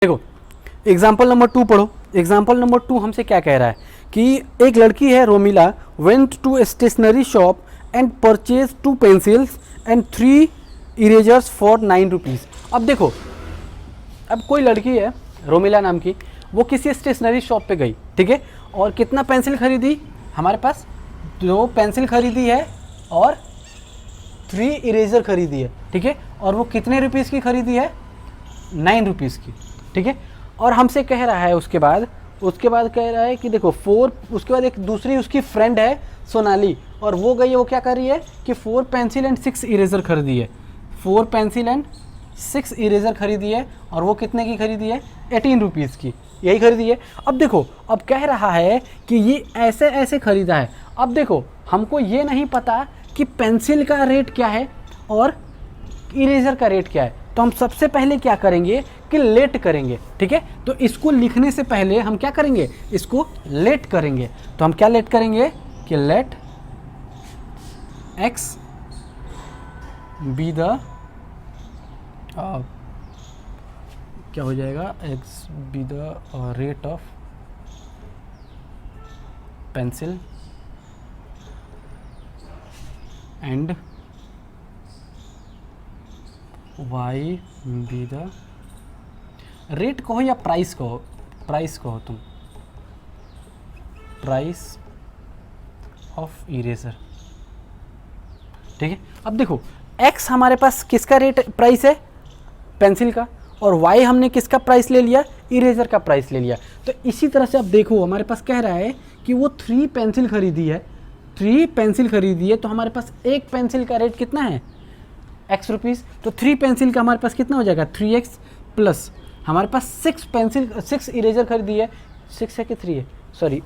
देखो example number 2 पढ़ो। Example number 2 हमसे क्या कह रहा है कि एक लड़की है Romila went to a stationery shop and purchase 2 pencils and 3 erasers for 9 rupees. अब देखो, अब कोई लड़की है रोमिला नाम की, वो किसी स्टेशनरी शॉप पे गई, ठीक है, और कितना पेंसिल खरीदी, हमारे पास 2 पेंसिल खरीदी है और 3 इरेजर खरीदी है, ठीक है, और वो कितने रुपीज़ की खरीदी है, 9 रुपीज़ की, ठीक है। और हमसे कह रहा है उसके बाद कह रहा है कि देखो 4, उसके बाद एक दूसरी उसकी फ्रेंड है सोनाली, और वो गई है, वो क्या कर रही है कि 4 पेंसिल एंड 6 इरेजर खरीदी है, 4 पेंसिल एंड 6 इरेजर खरीदी है, और वो कितने की खरीदी है, 18 रुपीज़ की, यही खरीदी है। अब देखो, अब कह रहा है कि ये ऐसे ऐसे खरीदा है। अब देखो, हमको ये नहीं पता कि पेंसिल का रेट क्या है और इरेजर का रेट क्या है, तो हम सबसे पहले क्या करेंगे कि लेट करेंगे, ठीक है। तो इसको लिखने से पहले हम क्या करेंगे, इसको लेट करेंगे। तो हम क्या लेट करेंगे कि लेट x बी द क्या हो जाएगा, x be the rate of pencil and y be the rate कहो या प्राइस कहो, प्राइस कहो तुम, प्राइस ऑफ इरेजर, ठीक है। अब देखो x हमारे पास किसका रेट प्राइस है, पेंसिल का, और y हमने किसका प्राइस ले लिया, इरेजर का प्राइस ले लिया। तो इसी तरह से अब देखो हमारे पास कह रहा है कि वो 3 पेंसिल खरीदी है, 3 पेंसिल खरीदी है, तो हमारे पास एक पेंसिल का रेट कितना है, x रुपीज़। तो 3 पेंसिल का हमारे पास कितना हो जाएगा, 3x प्लस हमारे पास 6 इरेजर खरीदी है, 6 है कि 3 है, सॉरी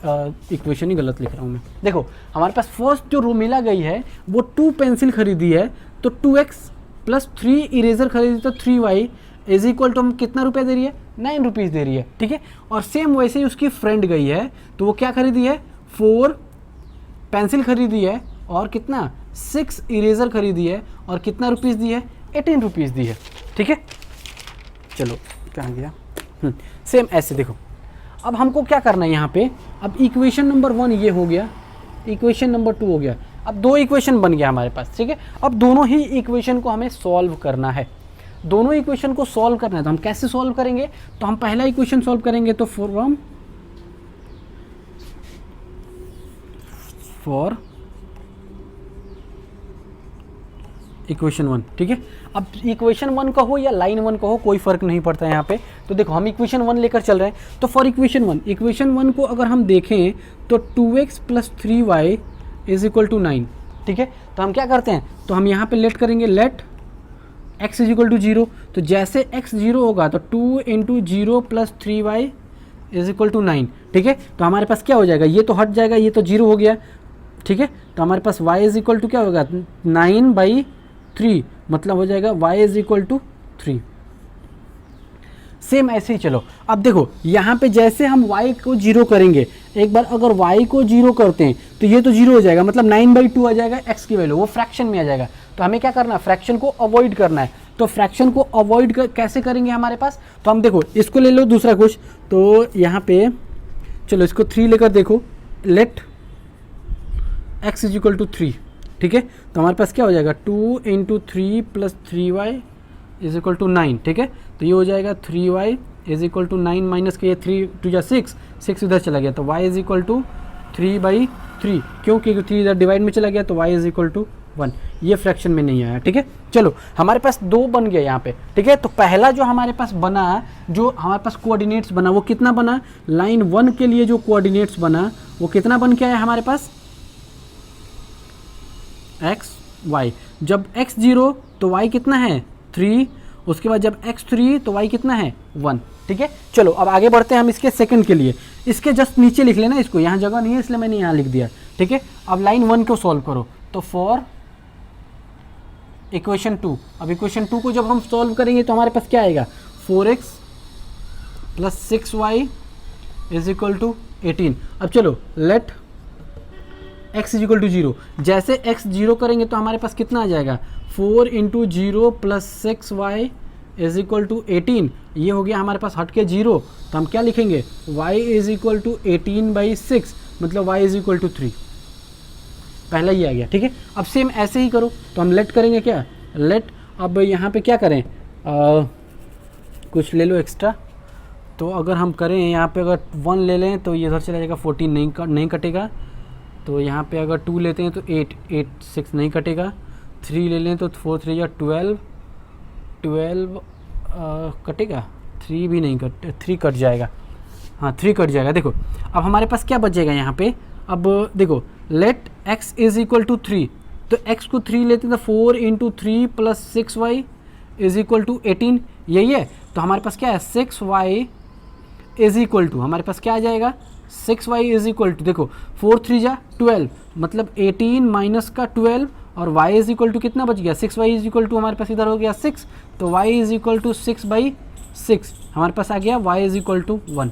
इक्वेशन ही गलत लिख रहा हूँ मैं। देखो हमारे पास फर्स्ट जो रोमिला गई है वो 2 पेंसिल खरीदी है, तो 2x प्लस 3 इरेजर खरीदी, तो 3y इज इक्वल टू हम कितना रुपये दे रही है, 9 रुपीज़ दे रही है, ठीक है। और सेम वैसे ही उसकी फ्रेंड गई है, तो वो क्या खरीदी है, 4 पेंसिल खरीदी है और कितना 6 इरेजर खरीदी है, और कितना रुपीज़ दी है, 18 रुपीज़ दी है, ठीक है। चलो कहाँ गया, सेम ऐसे देखो। अब हमको क्या करना है यहाँ पे, अब इक्वेशन नंबर 1 ये हो गया, इक्वेशन नंबर 2 हो गया, अब 2 इक्वेशन बन गया हमारे पास, ठीक है। अब दोनों ही इक्वेशन को हमें सॉल्व करना है, दोनों इक्वेशन को सॉल्व करना है। तो हम कैसे सॉल्व करेंगे, तो हम पहला इक्वेशन सॉल्व करेंगे, तो फॉर इक्वेशन 1, ठीक है। अब इक्वेशन 1 कहो या लाइन 1 कहो, कोई फ़र्क नहीं पड़ता है यहाँ पे। तो देखो हम इक्वेशन 1 लेकर चल रहे हैं, तो फॉर इक्वेशन 1 को अगर हम देखें तो 2x plus 3y is equal to 9, ठीक है। तो हम क्या करते हैं, तो हम यहाँ पे लेट करेंगे, let x is equal to 0। तो जैसे x 0 होगा तो 2 इंटू 0 प्लस 3y इज इक्वल टू 9, ठीक है। तो हमारे पास क्या हो जाएगा, ये तो हट जाएगा, ये तो 0 हो गया, ठीक है। तो हमारे पास y इज इक्वल टू क्या होगा, 9/3, मतलब हो जाएगा y is equal to 3। Same ऐसे ही चलो, अब देखो यहाँ पे जैसे हम y को 0 करेंगे, एक बार अगर y को 0 करते हैं तो ये तो 0 हो जाएगा, मतलब 9/2 आ जाएगा x की वैल्यू, वो फ्रैक्शन में आ जाएगा। तो हमें क्या करना है, फ्रैक्शन को अवॉइड करना है। तो फ्रैक्शन को अवॉइड कैसे करेंगे हमारे पास, तो हम देखो इसको ले लो दूसरा कुछ, तो यहाँ पे चलो इसको 3 लेकर देखो, let x is equal to 3, ठीक है। तो हमारे पास क्या हो जाएगा, 2 इंटू 3 प्लस 3y इज इक्वल टू 9, ठीक है। तो ये हो जाएगा 3y is equal to 9 minus के, ये 3 2 जा 6 इधर चला गया, तो y इज इक्वल टू 3/3, क्योंकि 3 इधर डिवाइड में चला गया, तो y इज इक्वल टू 1, ये फ्रैक्शन में नहीं आया, ठीक है। चलो हमारे पास 2 बन गया यहाँ पे, ठीक है। तो पहला जो हमारे पास बना, जो हमारे पास कोऑर्डिनेट्स बना, वो कितना बना, लाइन 1 के लिए जो कोऑर्डिनेट्स बना वो कितना बन के आया हमारे पास, x y। जब x 0 तो y कितना है 3, उसके बाद जब x 3 तो y कितना है 1, ठीक है। चलो अब आगे बढ़ते हैं हम इसके सेकंड के लिए, इसके जस्ट नीचे लिख लेना इसको, यहाँ जगह नहीं है इसलिए मैंने यहाँ लिख दिया, ठीक है। अब लाइन 1 को सॉल्व करो, तो फॉर इक्वेशन 2, अब इक्वेशन 2 को जब हम सॉल्व करेंगे तो हमारे पास क्या आएगा, 4x plus 6y is equal to 18। अब चलो let x is equal to 0, जैसे x 0 करेंगे तो हमारे पास कितना आ जाएगा, 4 इंटू 0 प्लस 6y इज इक्वल टू 18, ये हो गया हमारे पास हट के 0, तो हम क्या लिखेंगे y इज इक्वल टू 18/6, मतलब y इज इक्वल टू 3, पहला ही आ गया। ठीक है, अब सेम ऐसे ही करो, तो हम लेट करेंगे क्या, लेट, अब यहाँ पे क्या करें, कुछ ले लो एक्स्ट्रा, तो अगर हम करें यहाँ पे अगर 1 ले लें तो ये इधर चला जाएगा, 14 नहीं कटेगा, तो यहाँ पे अगर 2 लेते हैं तो 8 6 नहीं कटेगा, 3 ले लें तो 4 3 या 12 कटेगा, 3 भी नहीं 3 कट जाएगा, हाँ 3 कट जाएगा। देखो अब हमारे पास क्या बचेगा यहाँ पे, अब देखो let x is equal to 3, तो x को 3 लेते हैं तो 4 इंटू 3 प्लस 6y इज इक्वल टू 18, यही है। तो हमारे पास क्या है 6y इज इक्वल टू, हमारे पास क्या आ जाएगा 6y इज इक्वल टू, देखो 4 3 जा 12, मतलब 18 माइनस का 12, और y इज इक्वल टू कितना बच गया 6y इज इक्वल टू हमारे पास इधर हो गया 6, तो y इज इक्वल टू 6/6, हमारे पास आ गया y इज इक्वल टू 1।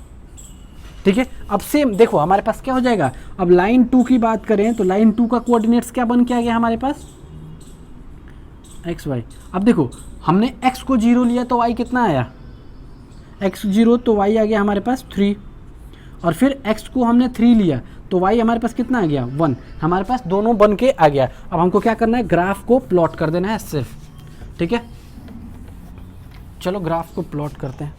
ठीक है, अब सेम देखो हमारे पास क्या हो जाएगा, अब लाइन 2 की बात करें तो लाइन 2 का कोऑर्डिनेट्स क्या बन के आ गया हमारे पास xy। अब देखो हमने x को 0 लिया तो y कितना आया, x 0 तो y आ गया हमारे पास 3, और फिर x को हमने 3 लिया तो y हमारे पास कितना आ गया 1, हमारे पास दोनों बन के आ गया। अब हमको क्या करना है, ग्राफ को प्लॉट कर देना है सिर्फ। ठीक है, चलो ग्राफ को प्लॉट करते हैं।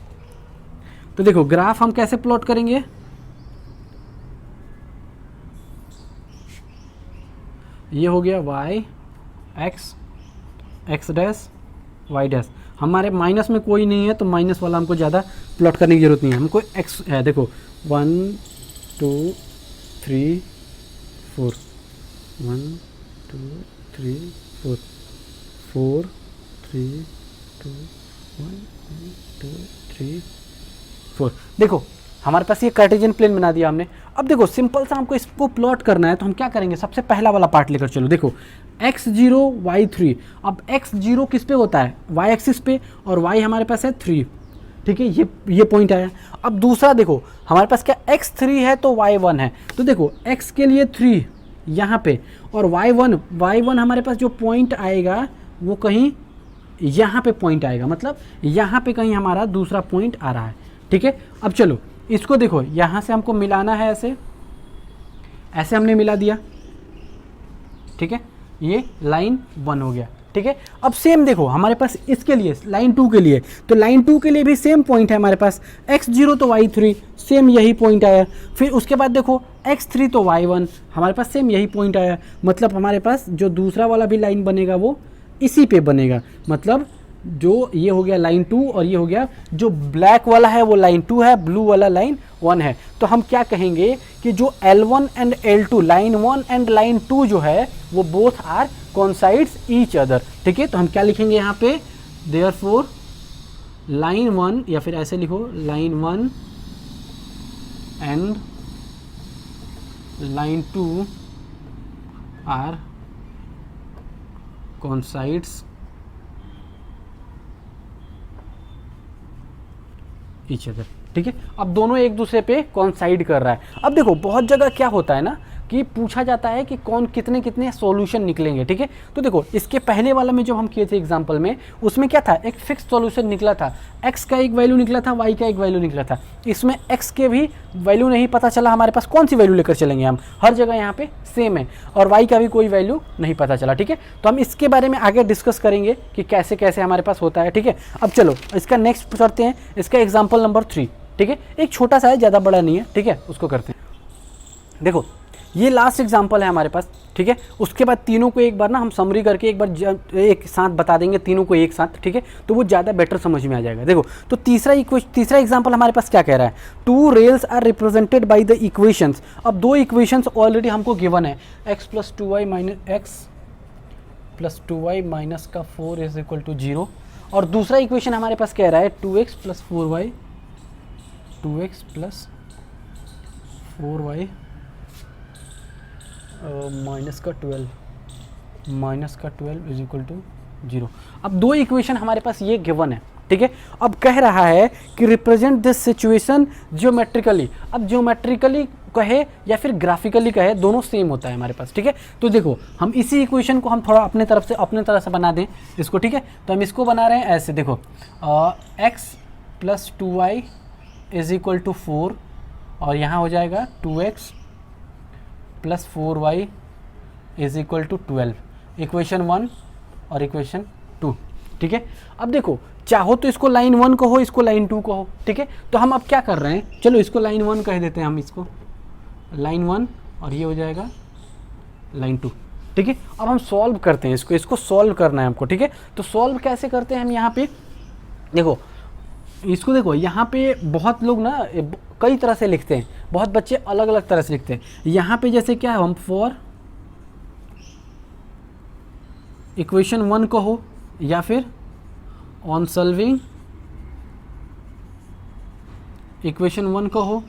तो देखो ग्राफ हम कैसे प्लॉट करेंगे, ये हो गया y x dash y dash, हमारे माइनस में कोई नहीं है तो माइनस वाला हमको ज़्यादा प्लॉट करने की जरूरत नहीं है, हमको x है, देखो 1 2 3 4 1 2 3 4 4 3 2 1 2 3 4, देखो हमारे पास ये कार्टेशियन प्लेन बना दिया हमने। अब देखो सिंपल सा हमको इसको प्लॉट करना है, तो हम क्या करेंगे, सबसे पहला वाला पार्ट लेकर चलो। देखो x0 y3, अब x0 किस पे होता है y एक्सिस पे, और y हमारे पास है 3। ठीक है, ये पॉइंट आया। अब दूसरा देखो हमारे पास क्या x3 है तो y1 है, तो देखो x के लिए 3 यहाँ पे, और y1 हमारे पास जो पॉइंट आएगा वो कहीं यहाँ पे पॉइंट आएगा, मतलब यहाँ पे कहीं हमारा दूसरा पॉइंट आ रहा है। ठीक है, अब चलो इसको देखो, यहाँ से हमको मिलाना है, ऐसे हमने मिला दिया। ठीक है, ये लाइन 1 हो गया। ठीक है, अब सेम देखो हमारे पास इसके लिए लाइन 2 के लिए, तो लाइन 2 के लिए भी सेम पॉइंट है हमारे पास, x0 तो y3 सेम यही पॉइंट आया, फिर उसके बाद देखो x3 तो y1 हमारे पास सेम यही पॉइंट आया, मतलब हमारे पास जो दूसरा वाला भी लाइन बनेगा वो इसी पे बनेगा, मतलब जो ये हो गया लाइन 2 और ये हो गया, जो ब्लैक वाला है वो लाइन 2 है, ब्लू वाला लाइन 1 है। तो हम क्या कहेंगे कि जो L1 and L2 line 1 and line 2 जो है वो both are coincides each other. ठीक है, तो हम क्या लिखेंगे यहाँ पे, देयरफॉर लाइन 1, या फिर ऐसे लिखो line 1 and line 2 are coincides each other. ठीक है, अब दोनों एक दूसरे पे कोइंसाइड कर रहा है। अब देखो बहुत जगह क्या होता है ना कि पूछा जाता है कि कौन कितने कितने सॉल्यूशन निकलेंगे। ठीक है, तो देखो इसके पहले वाला में जो हम किए थे एग्जांपल में, उसमें क्या था, एक फिक्स सॉल्यूशन निकला था, x का एक वैल्यू निकला था, y का एक वैल्यू निकला था। इसमें x के भी वैल्यू नहीं पता चला हमारे पास, कौन सी वैल्यू लेकर चलेंगे हम, हर जगह यहाँ पे सेम है, और y का भी कोई वैल्यू नहीं पता चला। ठीक है, तो हम इसके बारे में आगे डिस्कस करेंगे कि कैसे कैसे हमारे पास होता है। ठीक है, अब चलो इसका नेक्स्ट करते हैं, इसका एग्जाम्पल नंबर 3। ठीक है, एक छोटा सा है, ज़्यादा बड़ा नहीं है। ठीक है, उसको करते हैं। देखो ये लास्ट एग्जाम्पल है हमारे पास। ठीक है, उसके बाद तीनों को एक बार ना हम समरी करके एक बार एक साथ बता देंगे, तीनों को एक साथ। ठीक है, तो वो ज़्यादा बेटर समझ में आ जाएगा। देखो तो तीसरा एग्जाम्पल हमारे पास क्या कह रहा है, 2 rails are represented by the equations. अब 2 इक्वेशंस ऑलरेडी हमको गिवन है, x प्लस 2y माइनस का 4 इज इक्वल टू 0, और दूसरा इक्वेशन हमारे पास कह रहा है 2x प्लस 4y माइनस का 12 इज इक्वल टू 0। अब 2 इक्वेशन हमारे पास ये गिवन है। ठीक है। अब कह रहा है कि रिप्रेजेंट दिस सिचुएशन ज्योमेट्रिकली। अब ज्योमेट्रिकली कहे या फिर ग्राफिकली कहे, दोनों सेम होता है हमारे पास, ठीक है। तो देखो हम इसी इक्वेशन को हम थोड़ा अपने तरह से बना दें इसको, ठीक है। तो हम इसको बना रहे हैं ऐसे, देखो x + 2y = 4 और यहाँ हो जाएगा 2x + 4y = 12, इक्वेशन 1 और इक्वेशन 2, ठीक है। अब देखो चाहो तो इसको लाइन 1 कहो, इसको लाइन 2 कहो, ठीक है। तो हम अब क्या कर रहे हैं, चलो इसको लाइन 1 कह देते हैं हम, इसको लाइन 1 और ये हो जाएगा लाइन 2, ठीक है। अब हम सॉल्व करते हैं इसको सॉल्व करना है हमको, ठीक है। तो सॉल्व कैसे करते हैं हम, यहाँ पे देखो इसको, देखो यहाँ पे बहुत लोग ना कई तरह से लिखते हैं, बहुत बच्चे अलग अलग तरह से लिखते हैं। यहाँ पे जैसे क्या है, हम फॉर इक्वेशन 1 कहो या फिर ऑन सॉल्विंग इक्वेशन 1 कहो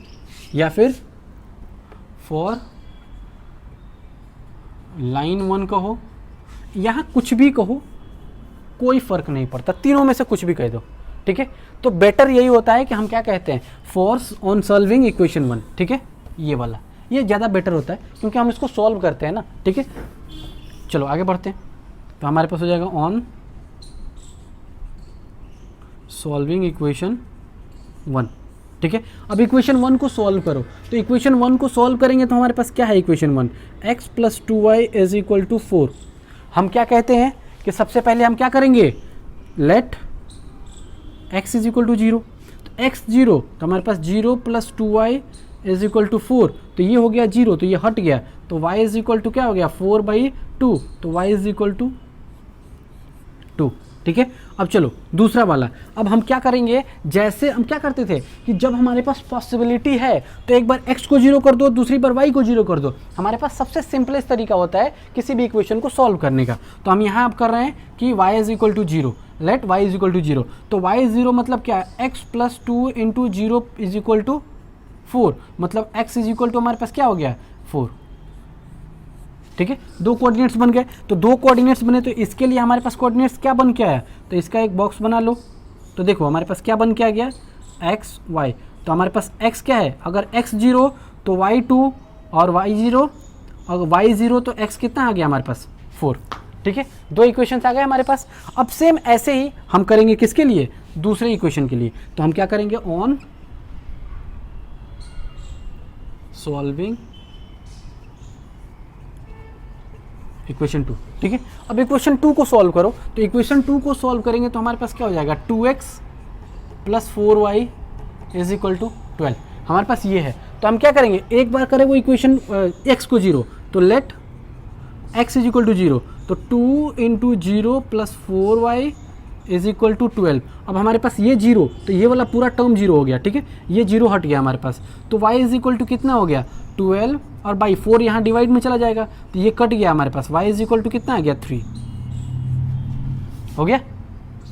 या फिर फॉर लाइन 1 कहो, यहाँ कुछ भी कहो कोई फ़र्क नहीं पड़ता, तीनों में से कुछ भी कह दो, ठीक है। तो बेटर यही होता है कि हम क्या कहते हैं, फॉर ऑन सॉल्विंग इक्वेशन 1, ठीक है। ये वाला ये ज़्यादा बेटर होता है क्योंकि हम इसको सॉल्व करते हैं ना, ठीक है। चलो आगे बढ़ते हैं। तो हमारे पास हो जाएगा ऑन सॉल्विंग इक्वेशन 1, ठीक है। अब इक्वेशन 1 को सॉल्व करो, तो इक्वेशन 1 को सॉल्व करेंगे तो हमारे पास क्या है, इक्वेशन 1 x + 2y = 4। हम क्या कहते हैं कि सबसे पहले हम क्या करेंगे, लेट x = 0, तो x 0, तो हमारे पास 0 + 2y = 4, तो ये हो गया 0, तो ये हट गया, तो y = क्या हो गया 4/2, तो y = 2, ठीक है। अब चलो दूसरा वाला, अब हम क्या करेंगे, जैसे हम क्या करते थे कि जब हमारे पास पॉसिबिलिटी है तो एक बार x को 0 कर दो, दूसरी बार y को 0 कर दो। हमारे पास सबसे सिंपलेस्ट तरीका होता है किसी भी इक्वेशन को सॉल्व करने का। तो हम यहाँ अब कर रहे हैं कि y = 0, लेट y = 0, तो y 0 मतलब क्या है, x + 2 × 0 = 4, मतलब x = हमारे पास क्या हो गया 4, ठीक है। दो कोऑर्डिनेट्स बन गए, तो दो कोऑर्डिनेट्स बने तो इसके लिए हमारे पास कोऑर्डिनेट्स क्या बन के आया, तो इसका एक बॉक्स बना लो। तो देखो हमारे पास क्या बन के आ गया, x y, तो हमारे पास x क्या है, अगर x 0 तो y 2 और y 0, अगर y 0 तो x कितना आ गया हमारे पास 4, ठीक है। दो इक्वेशंस आ गए हमारे पास। अब सेम ऐसे ही हम करेंगे किसके लिए, दूसरे इक्वेशन के लिए। तो हम क्या करेंगे, ऑन सॉल्विंग इक्वेशन 2, ठीक है। अब इक्वेशन 2 को सॉल्व करो, तो इक्वेशन 2 को सॉल्व करेंगे तो हमारे पास क्या हो जाएगा, 2x + 4y = 12, हमारे पास ये है। तो हम क्या करेंगे, एक बार करें वो इक्वेशन x को 0, तो लेट x = 0, तो 2 × 0 + 4y = 12। अब हमारे पास ये 0, तो ये वाला पूरा टर्म 0 हो गया, ठीक है, ये 0 हट गया हमारे पास, तो y = कितना हो गया 12 और बाई 4 यहाँ डिवाइड में चला जाएगा, तो ये कट गया हमारे पास, y = कितना आ गया 3, हो गया,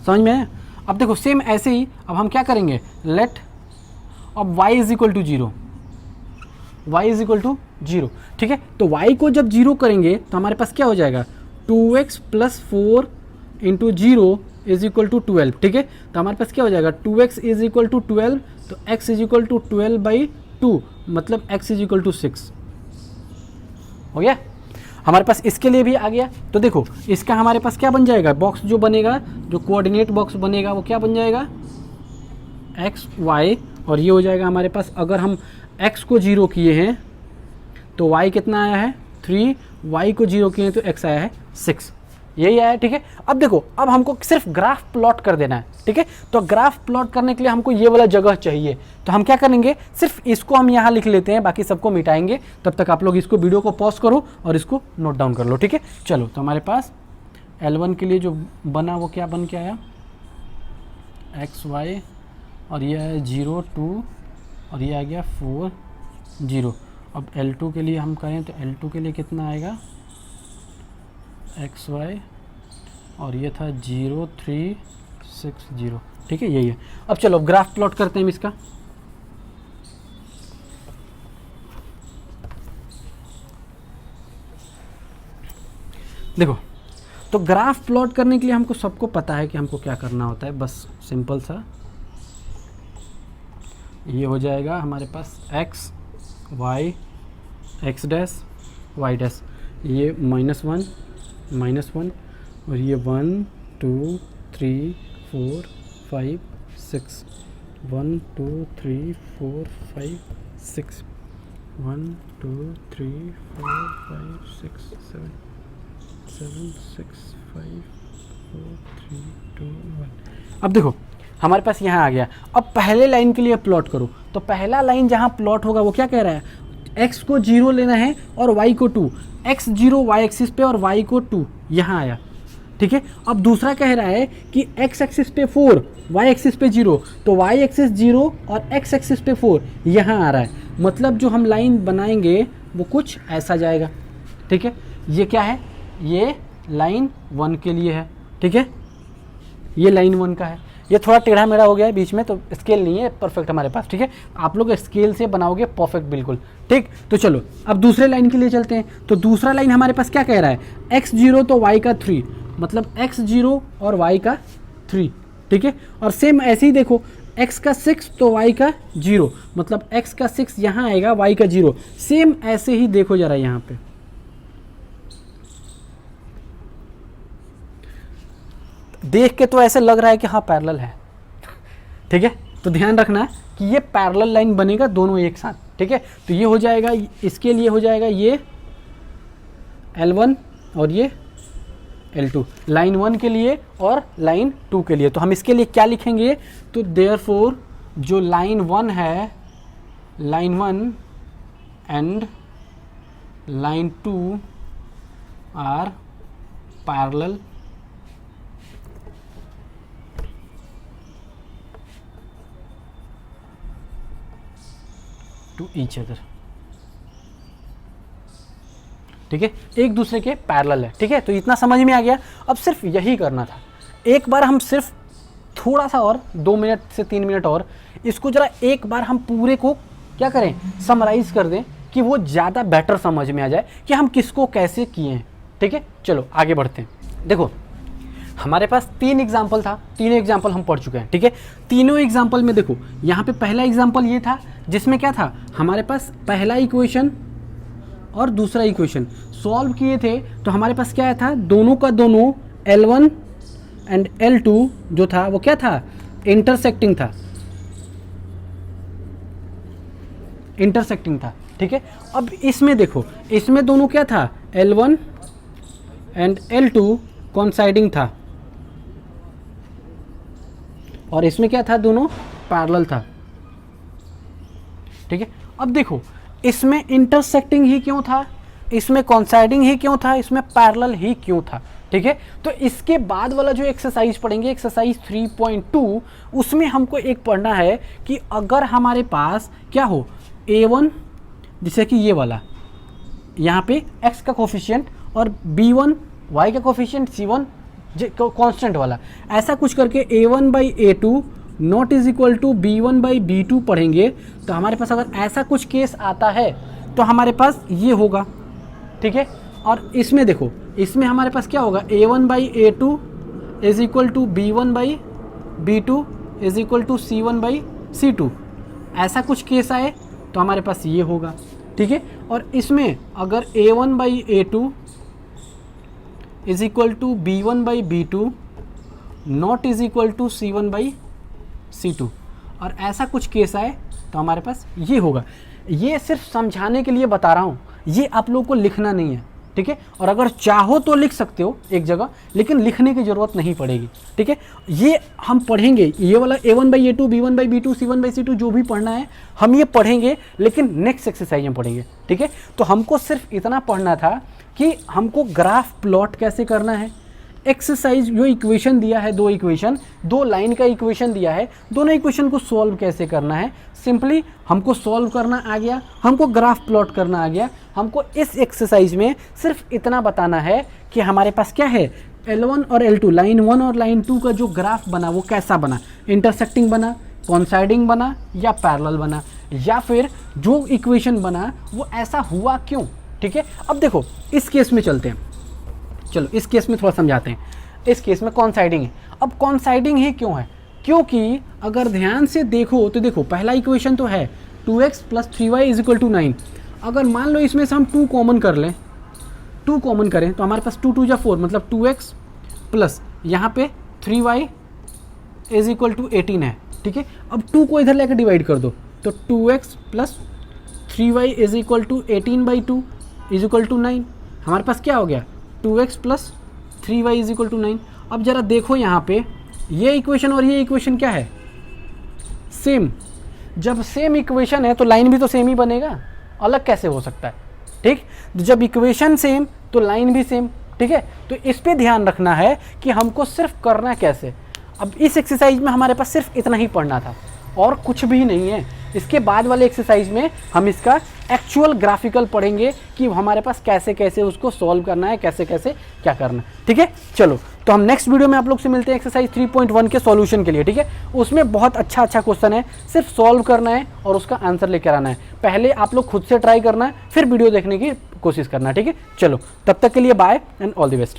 समझ में है। अब देखो सेम ऐसे ही अब हम क्या करेंगे, लेट अब y = 0, y = 0, ठीक है। तो y को जब 0 करेंगे तो हमारे पास क्या हो जाएगा, 2x + 4 × 0 = 12, ठीक है। तो हमारे पास क्या हो जाएगा, 2x = 12, तो x = 12/2, मतलब x = 6, हो गया हमारे पास। इसके लिए भी आ गया, तो देखो इसका हमारे पास क्या बन जाएगा, बॉक्स जो बनेगा, जो कोऑर्डिनेट बॉक्स बनेगा वो क्या बन जाएगा, x y, और ये हो जाएगा हमारे पास, अगर हम x को 0 किए हैं तो y कितना आया है 3, y को 0 किए हैं तो x आया है 6, यही आया, ठीक है। अब देखो अब हमको सिर्फ ग्राफ प्लॉट कर देना है, ठीक है। तो ग्राफ प्लॉट करने के लिए हमको ये वाला जगह चाहिए, तो हम क्या करेंगे, सिर्फ इसको हम यहाँ लिख लेते हैं, बाकी सबको मिटाएंगे। तब तक आप लोग इसको वीडियो को पॉज करो और इसको नोट डाउन कर लो, ठीक है। चलो तो हमारे पास L1 के लिए जो बना वो क्या बन के आया, x y, और ये है 0 2 और ये आ गया 4 0। अब L2 के लिए हम करें तो L2 के लिए कितना आएगा, एक्स वाई, और ये था 0 3 6 0, ठीक है, यही है। अब चलो ग्राफ प्लॉट करते हैं इसका। देखो तो ग्राफ प्लॉट करने के लिए हमको सबको पता है कि हमको क्या करना होता है, बस सिंपल सा ये हो जाएगा हमारे पास x y x dash y dash, ये -1 और ये 1 2 3 4 5 6 1 2 3 4 5 6 1 2 3 4 5 6 7 6 5 4 3 2 1। अब देखो हमारे पास यहाँ आ गया। अब पहले लाइन के लिए प्लॉट करो, तो पहला लाइन जहाँ प्लॉट होगा वो क्या कह रहा है, x को 0 लेना है और y को 2, x 0 y एक्सिस पे और y को 2 यहाँ आया, ठीक है। अब दूसरा कह रहा है कि x एक्सिस पे 4, y एक्सिस पे 0, तो y एक्सिस 0 और x एक्सिस पे 4 यहाँ आ रहा है। मतलब जो हम लाइन बनाएंगे वो कुछ ऐसा जाएगा, ठीक है। ये क्या है, ये लाइन 1 के लिए है, ठीक है, ये लाइन 1 का है। ये थोड़ा टेढ़ा मेढ़ा हो गया है बीच में, तो स्केल नहीं है परफेक्ट हमारे पास, ठीक है। आप लोग स्केल से बनाओगे परफेक्ट बिल्कुल, ठीक। तो चलो अब दूसरे लाइन के लिए चलते हैं। तो दूसरा लाइन हमारे पास क्या कह रहा है, x 0 तो y का 3, मतलब x 0 और y का 3, ठीक है। और सेम ऐसे ही देखो, x का 6 तो y का 0, मतलब x का 6 यहाँ आएगा, y का 0। सेम ऐसे ही देखो जरा यहाँ पे, देख के तो ऐसे लग रहा है कि हाँ पैरेलल है, ठीक है। तो ध्यान रखना कि ये पैरेलल लाइन बनेगा दोनों एक साथ, ठीक है। तो ये हो जाएगा, इसके लिए हो जाएगा ये L1 और ये L2, लाइन 1 के लिए और लाइन 2 के लिए। तो हम इसके लिए क्या लिखेंगे, तो देयरफॉर जो लाइन 1 है, line 1 and line 2 are parallel to each other, ठीक है, एक दूसरे के पैरेलल है, ठीक है। तो इतना समझ में आ गया। अब सिर्फ यही करना था। एक बार हम सिर्फ थोड़ा सा और 2 मिनट से 3 मिनट और इसको जरा एक बार हम पूरे को क्या करें, समराइज कर दें, कि वो ज़्यादा बेटर समझ में आ जाए कि हम किसको कैसे किए हैं, ठीक है। चलो आगे बढ़ते हैं। देखो हमारे पास 3 एग्जाम्पल था, तीनों एग्जाम्पल हम पढ़ चुके हैं, ठीक है। तीनों एग्जाम्पल में देखो, यहाँ पे पहला एग्जाम्पल ये था जिसमें क्या था, हमारे पास पहला इक्वेशन और दूसरा इक्वेशन सॉल्व किए थे। तो हमारे पास क्या था, दोनों का दोनों L1 एंड L2 जो था वो क्या था, इंटरसेक्टिंग था, इंटरसेक्टिंग था, ठीक है। अब इसमें देखो, इसमें दोनों क्या था, L1 एंड L2 कोइंसाइडिंग था, और इसमें क्या था, दोनों पैरेलल था, ठीक है। अब देखो इसमें इंटरसेक्टिंग ही क्यों था, इसमें कोइंसाइडिंग ही क्यों था, इसमें पैरेलल ही क्यों था, ठीक है। तो इसके बाद वाला जो एक्सरसाइज पढ़ेंगे, एक्सरसाइज 3.2, उसमें हमको एक पढ़ना है कि अगर हमारे पास क्या हो, A1 जैसे कि ये वाला, यहाँ पे x का कोफिशिएंट और B1 y का कोफिशिएंट, C1 कांस्टेंट वाला, ऐसा कुछ करके A1 by A2 not is equal to B1 by B2 पढ़ेंगे। तो हमारे पास अगर ऐसा कुछ केस आता है तो हमारे पास ये होगा, ठीक है। और इसमें देखो, इसमें हमारे पास क्या होगा, A1 by A2 is equal to B1 by B2 is equal to C1 by C2। ऐसा कुछ केस आए तो हमारे पास ये होगा, ठीक है। और इसमें अगर A1 by A2 is equal to B1 by B2 not is equal to C1 by C2, और ऐसा कुछ केस आए तो हमारे पास ये होगा। ये सिर्फ समझाने के लिए बता रहा हूँ, ये आप लोगों को लिखना नहीं है, ठीक है। और अगर चाहो तो लिख सकते हो एक जगह, लेकिन लिखने की ज़रूरत नहीं पड़ेगी, ठीक है। ये हम पढ़ेंगे, ये वाला A1 by A2 B1 by B2 C1 by C2 जो भी पढ़ना है हम ये पढ़ेंगे, लेकिन नेक्स्ट एक्सरसाइज में पढ़ेंगे, ठीक है। तो हमको सिर्फ इतना पढ़ना था कि हमको ग्राफ प्लॉट कैसे करना है। एक्सरसाइज जो इक्वेशन दिया है, 2 इक्वेशन, 2 लाइन का इक्वेशन दिया है, दोनों इक्वेशन को सॉल्व कैसे करना है, सिंपली हमको सॉल्व करना आ गया, हमको ग्राफ प्लॉट करना आ गया। हमको इस एक्सरसाइज में सिर्फ इतना बताना है कि हमारे पास क्या है, L1 और L2, लाइन 1 और लाइन 2 का जो ग्राफ बना वो कैसा बना, इंटरसेक्टिंग बना, कोइंसाइडिंग बना, या पैरेलल बना, या फिर जो इक्वेशन बना वो ऐसा हुआ क्यों, ठीक है। अब देखो इस केस में चलते हैं। चलो इस केस में थोड़ा समझाते हैं। इस केस में कॉन्साइडिंग है। अब कॉन्साइडिंग ही क्यों है? क्योंकि अगर ध्यान से देखो तो देखो पहला इक्वेशन तो है 2x + 3y = 9। अगर मान लो इसमें से हम 2 कॉमन कर लें, 2 कॉमन करें तो हमारे पास 2 × 2 = 4, मतलब 2x प्लस यहाँ पे 3y = 18 है। ठीक है, अब 2 को इधर लेकर डिवाइड कर दो तो 2x + 3y = 18/2 = 9। हमारे पास क्या हो गया? 2x + 3y = 9। अब जरा देखो यहाँ पे ये इक्वेशन और ये इक्वेशन क्या है? सेम। जब सेम इक्वेशन है तो लाइन भी तो सेम ही बनेगा, अलग कैसे हो सकता है? ठीक, जब इक्वेशन सेम तो लाइन भी सेम। ठीक है, तो इस पे ध्यान रखना है कि हमको सिर्फ करना कैसे। अब इस एक्सरसाइज में हमारे पास सिर्फ इतना ही पढ़ना था और कुछ भी नहीं है। इसके बाद वाले एक्सरसाइज में हम इसका एक्चुअल ग्राफिकल पढ़ेंगे कि हमारे पास कैसे कैसे उसको सॉल्व करना है, कैसे कैसे क्या करना है। ठीक है, चलो तो हम नेक्स्ट वीडियो में आप लोग से मिलते हैं एक्सरसाइज 3.1 के सॉल्यूशन के लिए। ठीक है, उसमें बहुत अच्छा क्वेश्चन है, सिर्फ सॉल्व करना है और उसका आंसर लेकर आना है। पहले आप लोग खुद से ट्राई करना है, फिर वीडियो देखने की कोशिश करना है। ठीक है, चलो तब तक के लिए bye and all the best.